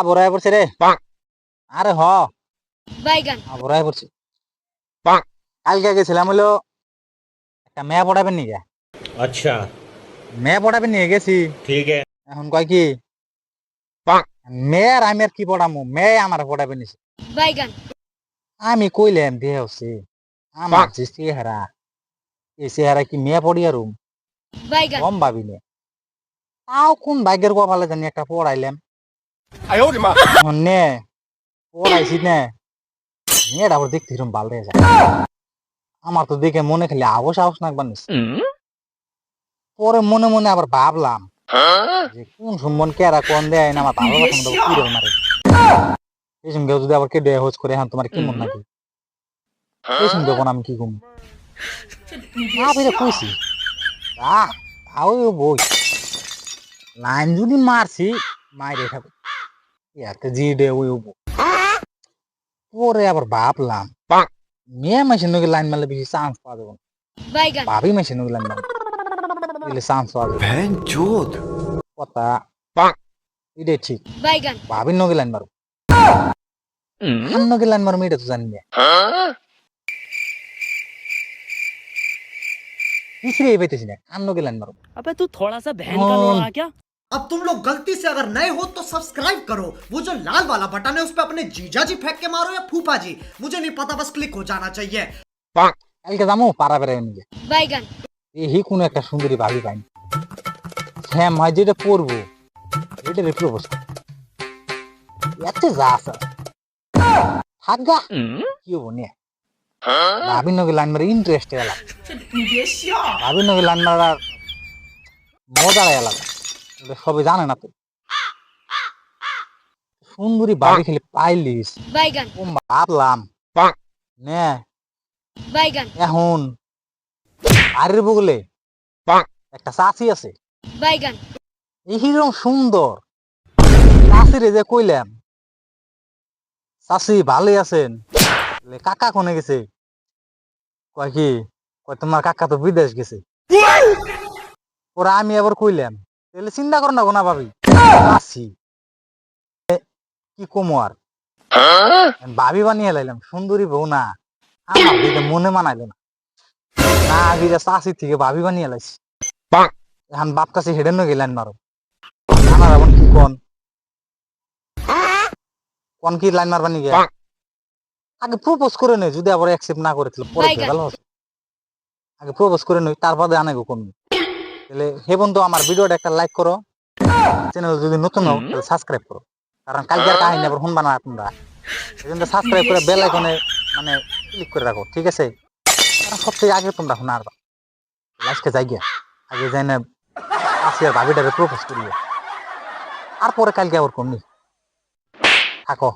বড়াই পড়ছে রে। আরে হ বড়াই পড়ছে। কালকে গেছিলাম হলো একটা মেয়ে পড়াবেন নিয়ে। अच्छा মেয়ে পড়াবেন নিয়ে গেছি। ठीक है। এখন কয় কি মেয়ের আমি আর কি পড়ামু, মেয়ে আমার পড়াবেন নিছে। আমি কইলাম দিয়ে হচ্ছে আমার যে চেহারা, এই চেহারা কি মেয়ে পড়ি আর কম ভাবি নে। তাও কোন ভাগ্যের কপালে জানি একটা পড়াইলাম। এখন নে পড়াইছি নে, মেয়েটা আবার দেখতে এরকম ভালো হয়ে যায়। আমার তো দেখে মনে খালি আবস আবস নাকবার নিচ্ছে। পরে মনে মনে আবার ভাবলাম যে কোন সম্মান কেরা কোন দেয় না, আমার ভালোবাসা মতো কুড়ে মারে। এই সঙ্গে যদি আবার কেটে হোজ করে এখন তোমার কি মন নাকি, এই সঙ্গে কোন আমি কি ঘুম না বেরে কইছি তাও বই লাইন যদি মারছি মাইরে খাবে একটা জি ডে ওই হবো। পরে আবার ভাবলাম মেয়ে মেশিন নাকি লাইন মারলে বেশি চান্স পাওয়া যাবে না, ভাবি মেশিন নাকি লাইন মারলে চান্স পাওয়া যাবে কথা এটাই ঠিক। ভাবির নগে লাইন মারো নগে লাইন মারো এটা তো জানি না। तीसरी बेटे ने अन्नो के लाइन मारो। अबे तू थोड़ा सा बहन का लोड़ा क्या? अब तुम लोग गलती से अगर नए हो तो सब्सक्राइब करो, वो जो लाल वाला बटन है उस पे अपने जीजा जी फेंक के मारो या फूफा जी, मुझे नहीं पता, बस क्लिक हो जाना चाहिए। কালকে যাবো পাড়া বেড়াই নিয়ে এই কোন একটা সুন্দরী ভাবি পাইনি, হ্যাঁ মা যেটা পড়বো এটা প্রপোজ এত যা আছে থাকগা কি হবো নিয়ে। ভাবির নগে লাইন মারে ইন্টারেস্ট এলাকা, ভাবির নগে লাইন মারার মজা এলাকা সবাই জানে না তো। সুন্দরী ভাবি খেলে পাইলিস ভাবলাম নে এখন বাড়ির বগলে একটা চাষি আছে এইরকম সুন্দর। চাষিরে যে কইলাম চাষি ভালোই আছেন, কাকা কোনে গেছে, কয় কি কয় তোমার কাকা তো বিদেশ গেছে। ওরা আমি আবার কইলাম তাহলে চিন্তা করো না গোনা ভাবি চাষি কি কমো আর ভাবি বানিয়ে লাইলাম সুন্দরী বউ না, আমার দিকে মনে মানাইলো না না আগে চাষি থেকে ভাবি বানিয়ে লাইছি। এখন বাপ কাছে হেডে ন গেলেন মারো আমার এখন কি কোন কি লাইন মারবানি গে আগে প্রপোজ করে নই, যদি আবার অ্যাকসেপ্ট না করেছিল পরে ভালো হবে। আগে প্রপোজ করে নই তারপরে আনে গো কোন তাহলে হে বন্ধু আমার ভিডিওটা একটা লাইক করো, চ্যানেল যদি নতুন হও তাহলে সাবস্ক্রাইব করো, কারণ কালকের কাহিনী আবার শুনবা না তোমরা। এজন্য সাবস্ক্রাইব করে বেল আইকনে মানে ক্লিক করে রাখো, ঠিক আছে? কারণ সবথেকে আগে তোমরা শোনারবা। আজকে যাই গিয়া আগে যাই না আসিয়ার ভাবিটারে প্রপোজ করিও, আর পরে কালকে আবার কোন থাকো।